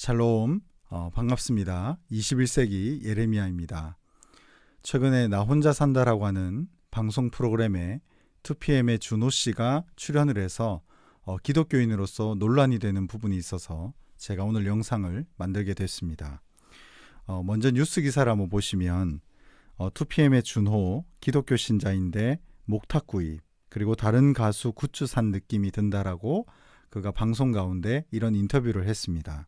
샬롬, 반갑습니다. 21세기 예레미야입니다. 최근에 나 혼자 산다라고 하는 방송 프로그램에 2PM의 준호 씨가 출연을 해서 기독교인으로서 논란이 되는 부분이 있어서 제가 오늘 영상을 만들게 됐습니다. 먼저 뉴스 기사를 한번 보시면 2PM의 준호, 기독교 신자인데 목탁 구입, 그리고 다른 가수 굿즈 산 느낌이 든다라고 그가 방송 가운데 이런 인터뷰를 했습니다.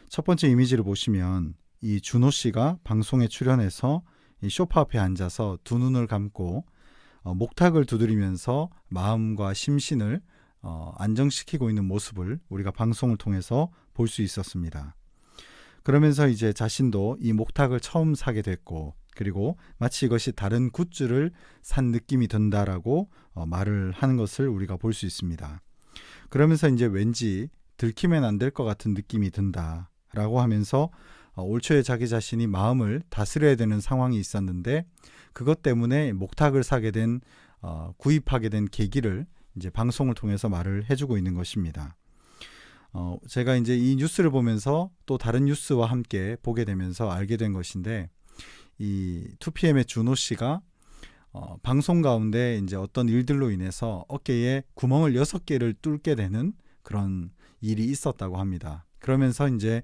첫 번째 이미지를 보시면 이 준호 씨가 방송에 출연해서 이 소파 앞에 앉아서 두 눈을 감고 목탁을 두드리면서 마음과 심신을 안정시키고 있는 모습을 우리가 방송을 통해서 볼 수 있었습니다. 그러면서 이제 자신도 이 목탁을 처음 사게 됐고, 그리고 마치 이것이 다른 굿즈를 산 느낌이 든다라고 말을 하는 것을 우리가 볼 수 있습니다. 그러면서 이제 왠지 들키면 안 될 것 같은 느낌이 든다 라고 하면서 올 초에 자기 자신이 마음을 다스려야 되는 상황이 있었는데, 그것 때문에 목탁을 사게 된 구입하게 된 계기를 이제 방송을 통해서 말을 해주고 있는 것입니다. 제가 이제 이 뉴스를 보면서 또 다른 뉴스와 함께 보게 되면서 알게 된 것인데, 이 2PM의 준호 씨가 방송 가운데 이제 어떤 일들로 인해서 어깨에 구멍을 6개를 뚫게 되는 그런 일이 있었다고 합니다. 그러면서 이제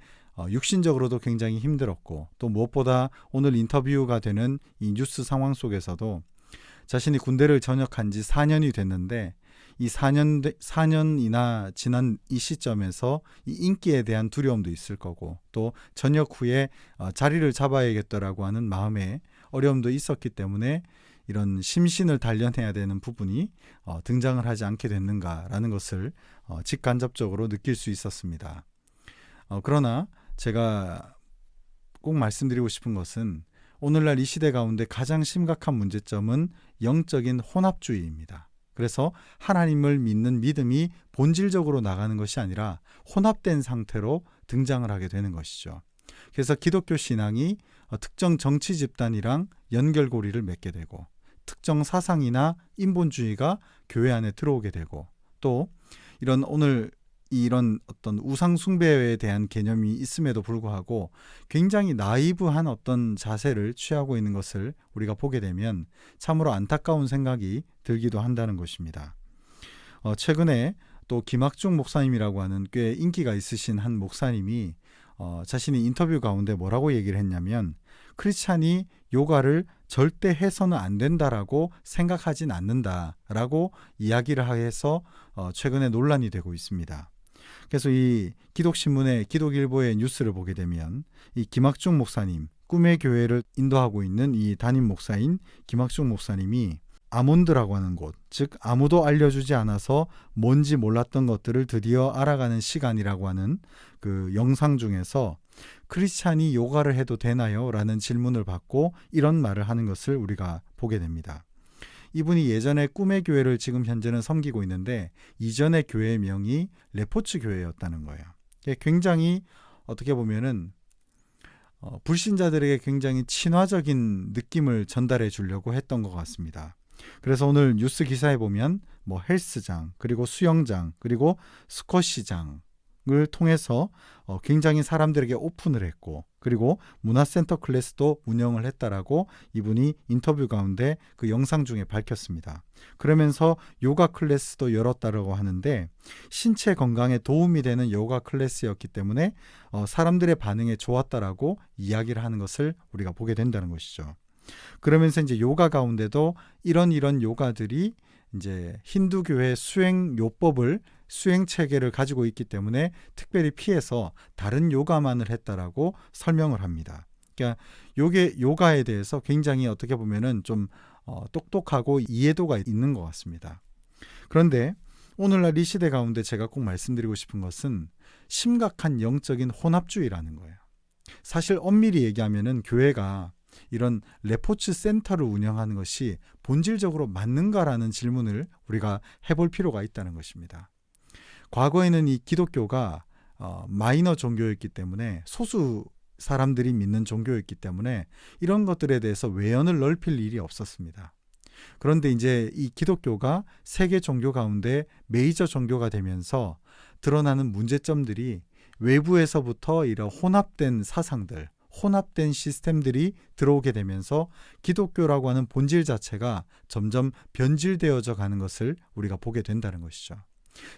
육신적으로도 굉장히 힘들었고, 또 무엇보다 오늘 인터뷰가 되는 이 뉴스 상황 속에서도 자신이 군대를 전역한 지 4년이 됐는데, 이 4년이나 지난 이 시점에서 이 인기에 대한 두려움도 있을 거고, 또 전역 후에 자리를 잡아야겠다라고 하는 마음의 어려움도 있었기 때문에 이런 심신을 단련해야 되는 부분이 등장을 하지 않게 됐는가라는 것을 직간접적으로 느낄 수 있었습니다. 그러나 제가 꼭 말씀드리고 싶은 것은, 오늘날 이 시대 가운데 가장 심각한 문제점은 영적인 혼합주의입니다. 그래서 하나님을 믿는 믿음이 본질적으로 나가는 것이 아니라 혼합된 상태로 등장을 하게 되는 것이죠. 그래서 기독교 신앙이 특정 정치 집단이랑 연결고리를 맺게 되고, 특정 사상이나 인본주의가 교회 안에 들어오게 되고, 또 이런 어떤 우상 숭배에 대한 개념이 있음에도 불구하고 굉장히 나이브한 어떤 자세를 취하고 있는 것을 우리가 보게 되면 참으로 안타까운 생각이 들기도 한다는 것입니다. 최근에 또 김학중 목사님이라고 하는 꽤 인기가 있으신 한 목사님이 자신이 인터뷰 가운데 뭐라고 얘기를 했냐면, 크리스찬이 요가를 절대 해서는 안 된다라고 생각하진 않는다라고 이야기를 해서 최근에 논란이 되고 있습니다. 그래서 이 기독신문의 기독일보의 뉴스를 보게 되면 이 김학중 목사님, 꿈의 교회를 인도하고 있는 이 담임 목사인 김학중 목사님이 아몬드라고 하는 곳, 즉 아무도 알려주지 않아서 뭔지 몰랐던 것들을 드디어 알아가는 시간이라고 하는 그 영상 중에서 크리스찬이 요가를 해도 되나요? 라는 질문을 받고 이런 말을 하는 것을 우리가 보게 됩니다. 이분이 예전에 꿈의 교회를 지금 현재는 섬기고 있는데, 이전의 교회의 명이 레포츠 교회였다는 거예요. 굉장히 어떻게 보면은 불신자들에게 굉장히 친화적인 느낌을 전달해 주려고 했던 것 같습니다. 그래서 오늘 뉴스 기사에 보면 뭐 헬스장, 그리고 수영장, 그리고 스쿼시장을 통해서 굉장히 사람들에게 오픈을 했고, 그리고 문화센터 클래스도 운영을 했다라고 이분이 인터뷰 가운데 그 영상 중에 밝혔습니다. 그러면서 요가 클래스도 열었다라고 하는데, 신체 건강에 도움이 되는 요가 클래스였기 때문에 사람들의 반응에 좋았다라고 이야기를 하는 것을 우리가 보게 된다는 것이죠. 그러면서 이제 요가 가운데도 이런 요가들이 이제 힌두교의 수행 체계를 가지고 있기 때문에 특별히 피해서 다른 요가만을 했다라고 설명을 합니다. 그러니까 요가에 대해서 굉장히 어떻게 보면은 좀 똑똑하고 이해도가 있는 것 같습니다. 그런데 오늘날 이 시대 가운데 제가 꼭 말씀드리고 싶은 것은 심각한 영적인 혼합주의라는 거예요. 사실 엄밀히 얘기하면은 교회가 이런 레포츠 센터를 운영하는 것이 본질적으로 맞는가라는 질문을 우리가 해볼 필요가 있다는 것입니다. 과거에는 이 기독교가 마이너 종교였기 때문에, 소수 사람들이 믿는 종교였기 때문에 이런 것들에 대해서 외연을 넓힐 일이 없었습니다. 그런데 이제 이 기독교가 세계 종교 가운데 메이저 종교가 되면서 드러나는 문제점들이 외부에서부터 이런 혼합된 사상들, 혼합된 시스템들이 들어오게 되면서 기독교라고 하는 본질 자체가 점점 변질되어져 가는 것을 우리가 보게 된다는 것이죠.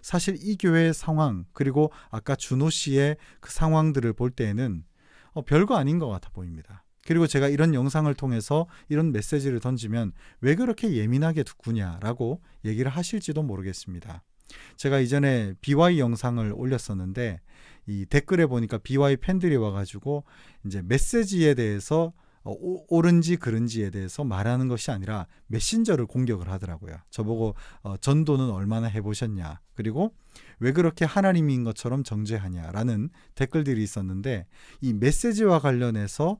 사실 이 교회의 상황, 그리고 아까 준호 씨의 그 상황들을 볼 때에는 별거 아닌 것 같아 보입니다. 그리고 제가 이런 영상을 통해서 이런 메시지를 던지면 왜 그렇게 예민하게 듣구냐라고 얘기를 하실지도 모르겠습니다. 제가 이전에 BY 영상을 올렸었는데 이 댓글에 보니까 BY 팬들이 와가지고 이제 메시지에 대해서 옳은지 그른지에 대해서 말하는 것이 아니라 메신저를 공격을 하더라고요. 저보고 전도는 얼마나 해보셨냐, 그리고 왜 그렇게 하나님인 것처럼 정죄하냐라는 댓글들이 있었는데, 이 메시지와 관련해서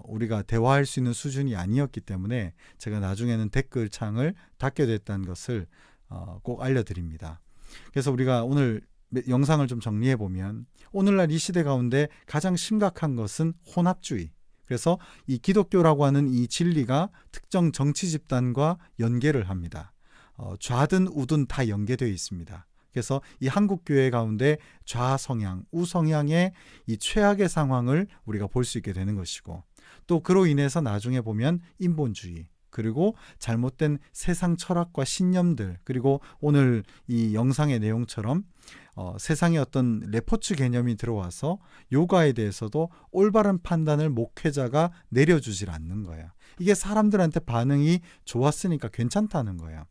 우리가 대화할 수 있는 수준이 아니었기 때문에 제가 나중에는 댓글창을 닫게 됐다는 것을 꼭 알려드립니다. 그래서 우리가 오늘 영상을 좀 정리해 보면, 오늘날 이 시대 가운데 가장 심각한 것은 혼합주의. 그래서 이 기독교라고 하는 이 진리가 특정 정치 집단과 연계를 합니다. 좌든 우든 다 연계되어 있습니다. 그래서 이 한국 교회 가운데 좌성향, 우성향의 이 최악의 상황을 우리가 볼 수 있게 되는 것이고, 또 그로 인해서 나중에 보면 인본주의, 그리고 잘못된 세상 철학과 신념들, 그리고 오늘 이 영상의 내용처럼 세상에 어떤 레포츠 개념이 들어와서 요가에 대해서도 올바른 판단을 목회자가 내려주질 않는 거예요. 이게 사람들한테 반응이 좋았으니까 괜찮다는 거예요.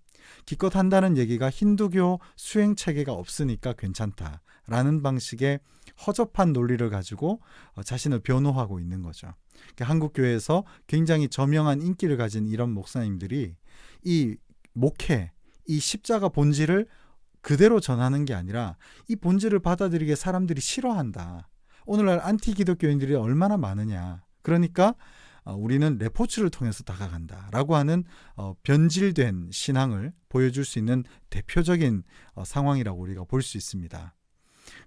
기껏 한다는 얘기가 힌두교 수행 체계가 없으니까 괜찮다라는 방식의 허접한 논리를 가지고 자신을 변호하고 있는 거죠. 한국 교회에서 굉장히 저명한 인기를 가진 이런 목사님들이 이 목회, 이 십자가 본질을 그대로 전하는 게 아니라 이 본질을 받아들이게 사람들이 싫어한다. 오늘날 안티 기독교인들이 얼마나 많으냐. 그러니까 우리는 레포츠를 통해서 다가간다 라고 하는 변질된 신앙을 보여줄 수 있는 대표적인 상황이라고 우리가 볼 수 있습니다.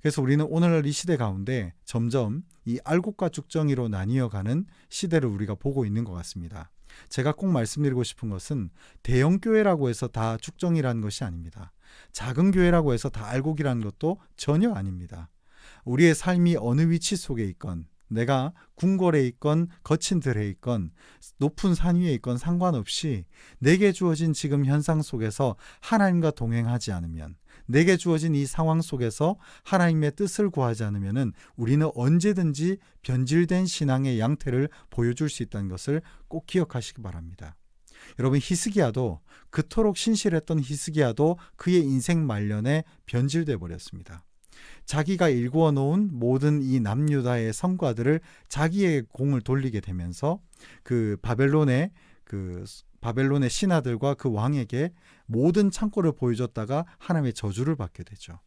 그래서 우리는 오늘날 이 시대 가운데 점점 이 알곡과 죽정이로 나뉘어가는 시대를 우리가 보고 있는 것 같습니다. 제가 꼭 말씀드리고 싶은 것은 대형 교회라고 해서 다 죽정이라는 것이 아닙니다. 작은 교회라고 해서 다 알곡이라는 것도 전혀 아닙니다. 우리의 삶이 어느 위치 속에 있건, 내가 궁궐에 있건 거친 들에 있건 높은 산 위에 있건 상관없이 내게 주어진 지금 현상 속에서 하나님과 동행하지 않으면, 내게 주어진 이 상황 속에서 하나님의 뜻을 구하지 않으면 우리는 언제든지 변질된 신앙의 양태를 보여줄 수 있다는 것을 꼭 기억하시기 바랍니다. 여러분, 히스기야도, 그토록 신실했던 히스기야도 그의 인생 말년에 변질돼 버렸습니다. 자기가 일구어 놓은 모든 이 남유다의 성과들을 자기의 공을 돌리게 되면서 그 바벨론의 신하들과 그 왕에게 모든 창고를 보여줬다가 하나님의 저주를 받게 되죠.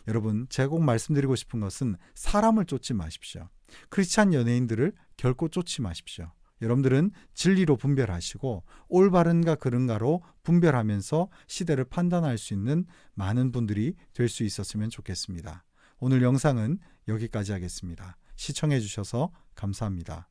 여러분, 제가 꼭 말씀드리고 싶은 것은 사람을 쫓지 마십시오. 크리스찬 연예인들을 결코 쫓지 마십시오. 여러분들은 진리로 분별하시고 올바른가 그른가로 분별하면서 시대를 판단할 수 있는 많은 분들이 될 수 있었으면 좋겠습니다. 오늘 영상은 여기까지 하겠습니다. 시청해 주셔서 감사합니다.